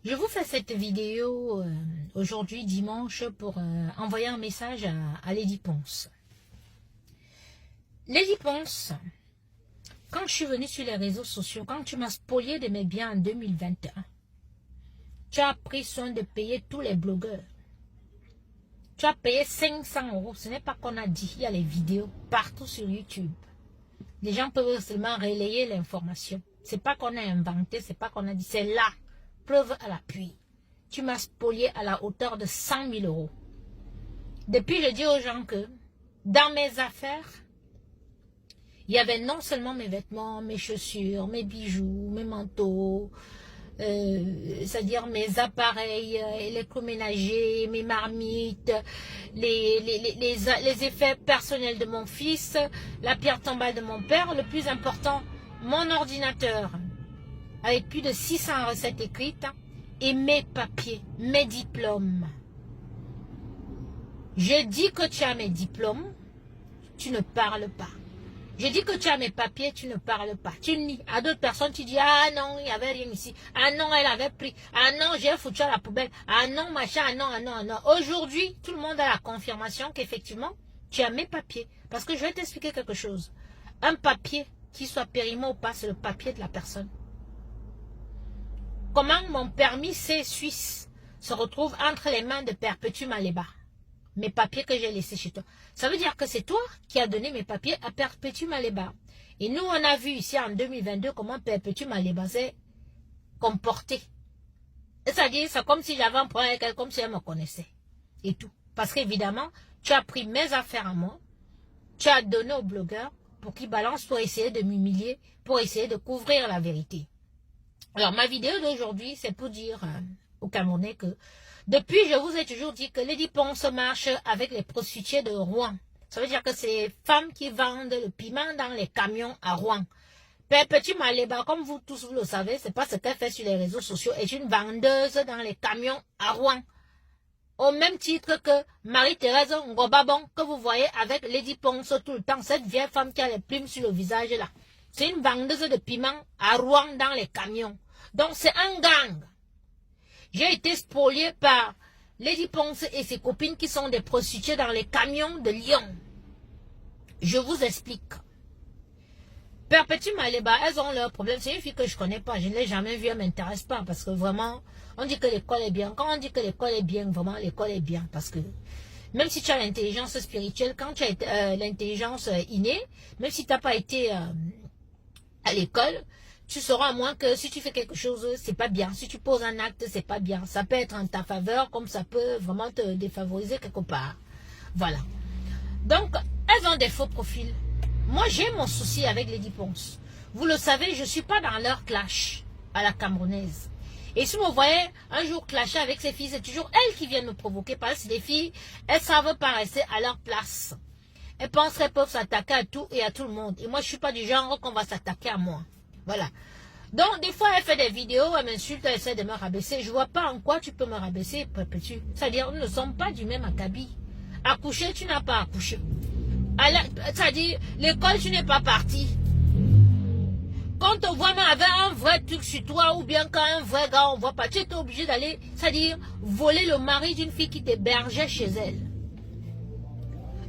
Je vous fais cette vidéo aujourd'hui dimanche pour envoyer un message à Lady Ponce. Lady Ponce, quand je suis venue sur les réseaux sociaux, quand tu m'as spolié de mes biens en 2021, tu as pris soin de payer tous les blogueurs. Tu as payé 500 €. Ce n'est pas qu'on a dit, il y a les vidéos partout sur YouTube. Les gens peuvent seulement relayer l'information. C'est pas qu'on a inventé, c'est pas qu'on a dit, c'est là. Preuve à l'appui. Tu m'as spolié à la hauteur de 100 000 €. Depuis, je dis aux gens que dans mes affaires, il y avait non seulement mes vêtements, mes chaussures, mes bijoux, mes manteaux, c'est-à-dire mes appareils électroménagers, mes marmites, les effets personnels de mon fils, la pierre tombale de mon père, le plus important, mon ordinateur, avec plus de 600 recettes écrites, et mes papiers, mes diplômes. Je dis que tu as mes diplômes, tu ne parles pas. Je dis que tu as mes papiers, tu ne parles pas. Tu nies. À d'autres personnes, tu dis, ah non, il n'y avait rien ici. Ah non, elle avait pris. Ah non, j'ai foutu à la poubelle. Ah non, machin, ah non, ah non, ah non. Aujourd'hui, tout le monde a la confirmation qu'effectivement, tu as mes papiers. Parce que je vais t'expliquer quelque chose. Un papier, qu'il soit périmé ou pas, c'est le papier de la personne. Comment mon permis C suisse se retrouve entre les mains de Perpétue Maléba? Mes papiers que j'ai laissés chez toi. Ça veut dire que c'est toi qui as donné mes papiers à Perpétue Maléba. Et nous, on a vu ici en 2022 comment Perpétue Maléba s'est comportée. C'est-à-dire, c'est comme si j'avais un problème avec elle, comme si elle me connaissait. Et tout. Parce qu'évidemment, tu as pris mes affaires à moi, tu as donné aux blogueurs pour qu'ils balancent pour essayer de m'humilier, pour essayer de couvrir la vérité. Alors, ma vidéo d'aujourd'hui, c'est pour dire aux Camerounais que depuis, je vous ai toujours dit que Lady Ponce marche avec les prostituées de Rouen. Ça veut dire que c'est les femmes qui vendent le piment dans les camions à Rouen. Perpétue Maléba, comme vous tous vous le savez, c'est pas ce qu'elle fait sur les réseaux sociaux, est une vendeuse dans les camions à Rouen. Au même titre que Marie-Thérèse Ngobabon, que vous voyez avec Lady Ponce tout le temps, cette vieille femme qui a les plumes sur le visage là. C'est une vendeuse de piment à Rouen dans les camions. Donc c'est un gang. J'ai été spolié par Lady Ponce et ses copines qui sont des prostituées dans les camions de Lyon. Je vous explique. Perpétue Maléba, elles ont leurs problèmes. C'est une fille que je ne connais pas. Je ne l'ai jamais vue, elle ne m'intéresse pas. Parce que vraiment, on dit que l'école est bien. Quand on dit que l'école est bien, vraiment, l'école est bien. Parce que même si tu as l'intelligence spirituelle, quand tu as l'intelligence innée, même si tu n'as pas été à l'école, tu sauras à moins que si tu fais quelque chose, c'est pas bien. Si tu poses un acte, c'est pas bien. Ça peut être en ta faveur, comme ça peut vraiment te défavoriser quelque part. Voilà. Donc, elles ont des faux profils. Moi, j'ai mon souci avec Lady Ponce. Vous le savez, je ne suis pas dans leur clash à la camerounaise. Et si vous voyez un jour clasher avec ces filles, c'est toujours elles qui viennent me provoquer. Parce que c'est des filles, elles ne savent pas rester à leur place. Elles pensent qu'elles peuvent s'attaquer à tout et à tout le monde. Et moi, je ne suis pas du genre qu'on va s'attaquer à moi. Voilà. Donc, des fois, elle fait des vidéos, elle m'insulte, elle essaie de me rabaisser. Je ne vois pas en quoi tu peux me rabaisser, Perpétue. C'est-à-dire, nous ne sommes pas du même acabit. Accoucher, tu n'as pas accouché. C'est-à-dire, l'école, tu n'es pas parti. Quand on te voit même avec un vrai truc sur toi, ou bien quand un vrai gars, on voit pas, tu étais obligé d'aller, c'est-à-dire, voler le mari d'une fille qui t'hébergeait chez elle.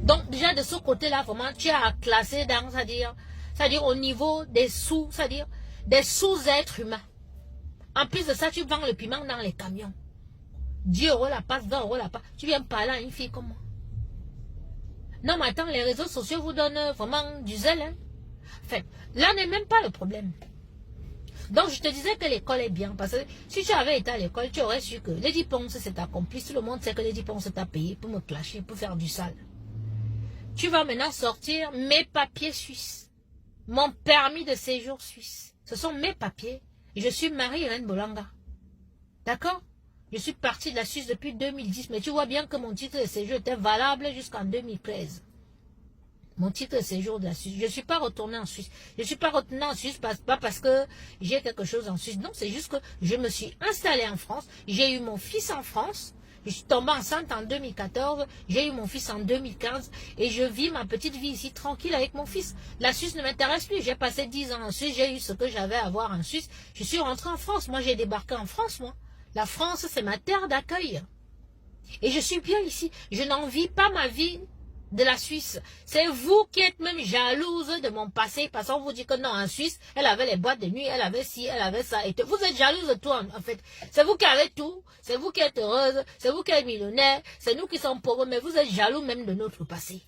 Donc, déjà, de ce côté-là, vraiment, tu as classé dans, c'est-à-dire au niveau des sous, c'est-à-dire des sous-êtres humains. En plus de ça, tu vends le piment dans les camions. 10 € la passe, 20 € la passe. Tu viens parler à une fille comme moi. Non, mais attends, les réseaux sociaux vous donnent vraiment du zèle. Hein? Enfin, là n'est même pas le problème. Donc, je te disais que l'école est bien. Parce que si tu avais été à l'école, tu aurais su que Lady Ponce c'est ta complice. Tout le monde sait que Lady Ponce t'a payé pour me clasher, pour faire du sale. Tu vas maintenant sortir mes papiers suisses. Mon permis de séjour suisse. Ce sont mes papiers. Je suis Marie-Hélène Bolanga. D'accord? Je suis partie de la Suisse depuis 2010. Mais tu vois bien que mon titre de séjour était valable jusqu'en 2013. Mon titre de séjour de la Suisse. Je ne suis pas retournée en Suisse. Je ne suis pas retournée en Suisse pas parce que j'ai quelque chose en Suisse. Non, c'est juste que je me suis installée en France. J'ai eu mon fils en France. Je suis tombée enceinte en 2014, j'ai eu mon fils en 2015 et je vis ma petite vie ici tranquille avec mon fils. La Suisse ne m'intéresse plus, j'ai passé 10 ans en Suisse, j'ai eu ce que j'avais à voir en Suisse. Je suis rentrée en France, moi j'ai débarqué en France, moi. La France, c'est ma terre d'accueil. Et je suis bien ici. Je n'envie pas ma vie de la Suisse. C'est vous qui êtes même jalouse de mon passé, parce qu'on vous dit que non, en Suisse, elle avait les boîtes de nuit, elle avait ci, elle avait ça. Et vous êtes jalouse de tout, en fait. C'est vous qui avez tout, c'est vous qui êtes heureuse, c'est vous qui êtes millionnaire, c'est nous qui sommes pauvres, mais vous êtes jaloux même de notre passé.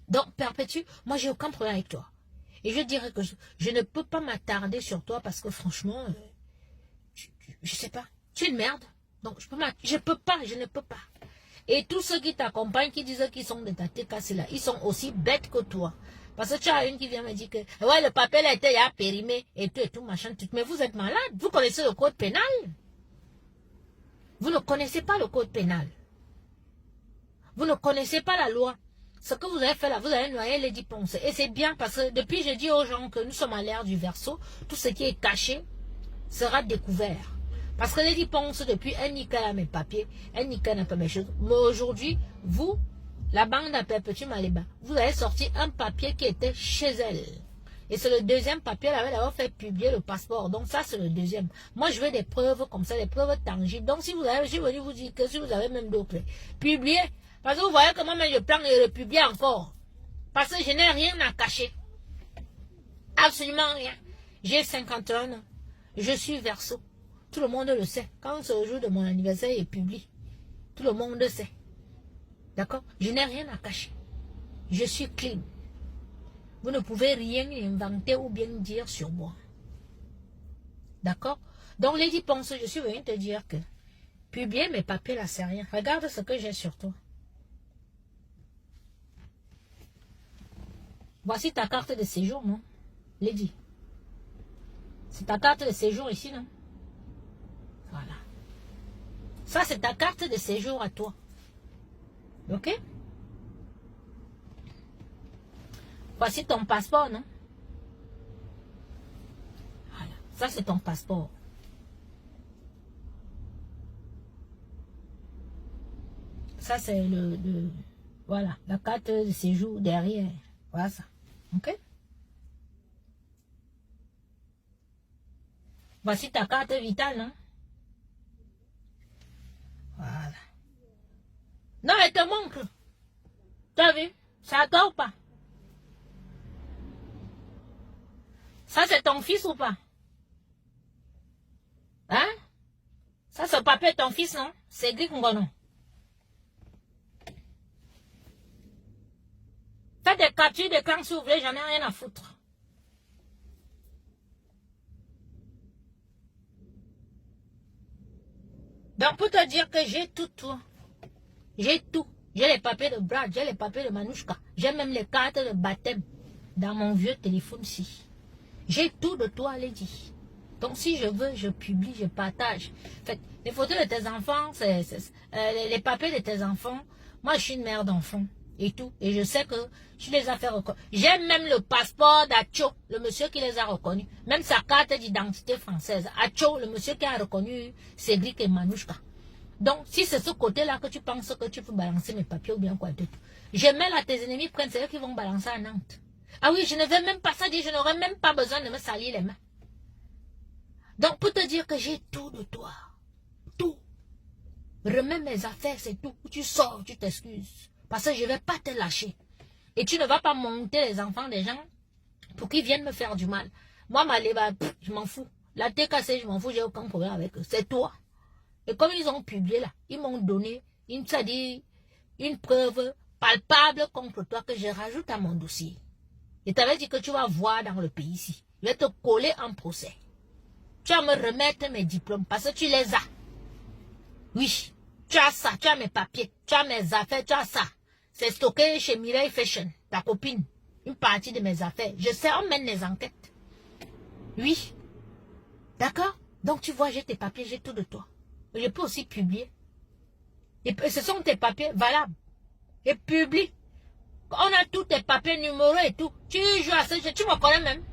Donc, Perpétue, moi, j'ai aucun problème avec toi. Et je dirais que je ne peux pas m'attarder sur toi parce que franchement, je sais pas, tu es une merde. Donc, je ne peux pas. Et tous ceux qui t'accompagnent, qui disent qu'ils sont de ta tête cassée là, ils sont aussi bêtes que toi. Parce que tu as une qui vient me dire que, ouais, le papier là était périmé, et tout, machin, tout. Mais vous êtes malade. Vous connaissez le code pénal? Vous ne connaissez pas le code pénal. Vous ne connaissez pas la loi. Ce que vous avez fait là, vous avez noyé Lady Ponce. Et c'est bien parce que depuis, je dis aux gens que nous sommes à l'ère du Verseau, tout ce qui est caché sera découvert. Parce que Lady Ponce, depuis, elle nique à mes papiers, elle nique à pas mes choses. Mais aujourd'hui, vous, la bande à Perpétue Maléba, vous avez sorti un papier qui était chez elle. Et c'est le deuxième papier, elle avait d'abord fait publier le passeport. Donc ça, c'est le deuxième. Moi, je veux des preuves comme ça, des preuves tangibles. Donc si vous avez, je vais vous dire que si vous avez même d'autres, publiez. Parce que vous voyez comment même je prends et le publier encore. Parce que je n'ai rien à cacher. Absolument rien. J'ai 51 ans. Je suis Verseau. Tout le monde le sait. Quand c'est le jour de mon anniversaire est publié, tout le monde le sait. D'accord? Je n'ai rien à cacher. Je suis clean. Vous ne pouvez rien inventer ou bien dire sur moi. D'accord? Donc, Lady Ponce, je suis venue te dire que publier mes papiers là, c'est rien. Regarde ce que j'ai sur toi. Voici ta carte de séjour, non? Lady. C'est ta carte de séjour ici, non? Voilà. Ça, c'est ta carte de séjour à toi. Ok? Voici ton passeport, non? Voilà. Ça, c'est ton passeport. Ça, c'est voilà, la carte de séjour derrière. Voilà ça. Ok? Voici ta carte vitale, non? Voilà. Non, elle te manque. Tu as vu? C'est à toi ou pas? Ça, c'est ton fils ou pas? Hein? Ça, ce papier est ton fils, non? C'est Cédric Ngono. Faites des captures d'écran si vous voulez, j'en ai rien à foutre. Donc, pour te dire que j'ai tout, toi. J'ai tout. J'ai les papiers de Brad, j'ai les papiers de Manouchka. J'ai même les cartes de baptême dans mon vieux téléphone-ci. J'ai tout de toi, Lady. Donc, si je veux, je publie, je partage. En fait, les photos de tes enfants, les papiers de tes enfants. Moi, je suis une mère d'enfants et tout. Et je sais que je les ai fait reconnaître. J'ai même le passeport d'Acho, le monsieur qui les a reconnus. Même sa carte d'identité française. Acho, le monsieur qui a reconnu Cédric et Manouchka. Donc, si c'est ce côté-là que tu penses que tu peux balancer mes papiers ou bien quoi d'autre, je mets là tes ennemis prennent, c'est eux qui vont balancer à Nantes. Ah oui, je ne vais même pas ça dire, je n'aurai même pas besoin de me salir les mains. Donc, pour te dire que j'ai tout de toi, tout. Remets mes affaires, c'est tout. Tu sors, tu t'excuses. Parce que je ne vais pas te lâcher. Et tu ne vas pas monter les enfants des gens pour qu'ils viennent me faire du mal. Moi, je m'en fous. La TKC, je m'en fous, j'ai aucun problème avec eux. C'est toi. Et comme ils ont publié là, ils m'ont donné une preuve palpable contre toi que je rajoute à mon dossier. Et t'avais dit que tu vas voir dans le pays ici. Je vais te coller en procès. Tu vas me remettre mes diplômes parce que tu les as. Oui, tu as ça, tu as mes papiers, tu as mes affaires, tu as ça. C'est stocké chez Mireille Fashion, ta copine. Une partie de mes affaires. Je sais, on mène les enquêtes. Oui. D'accord? Donc tu vois, j'ai tes papiers, j'ai tout de toi. Je peux aussi publier. Et ce sont tes papiers valables. Et publie. On a tous tes papiers, numéros et tout. Tu joues à ce jeu, tu me connais même.